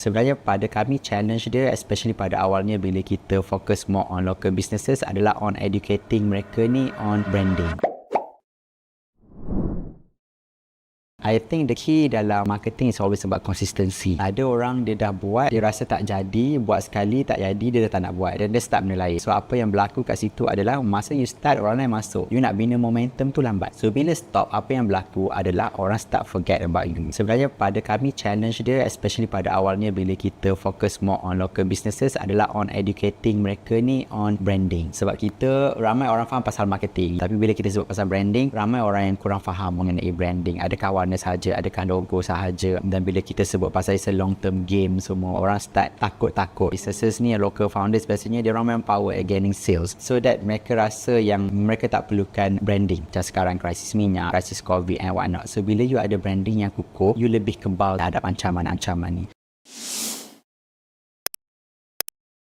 Sebenarnya pada kami challenge dia especially pada awalnya bila kita fokus more on local businesses adalah on educating mereka ni on branding. I think the key dalam marketing is always about consistency. Ada orang dia dah buat, dia rasa tak jadi, buat sekali tak jadi, dia dah tak nak buat dan dia start benda lain. So apa yang berlaku kat situ adalah masa you start orang lain masuk, you nak bina momentum tu lambat. So bila stop, apa yang berlaku adalah orang start forget about you. Sebenarnya pada kami challenge dia especially pada awalnya bila kita fokus more on local businesses adalah on educating mereka ni on branding. Sebab kita ramai orang faham pasal marketing, tapi bila kita sebut pasal branding, ramai orang yang kurang faham mengenai branding. Ada kawan sahaja, adakah logo sahaja, dan bila kita sebut pasal it's a long term game, semua orang start takut. Businesses ni local founders biasanya dia orang memang power at gaining sales, so that mereka rasa yang mereka tak perlukan branding. Macam sekarang krisis minyak, krisis covid and what not. So bila you ada branding yang kukuh, you lebih kebal terhadap ancaman-ancaman ni.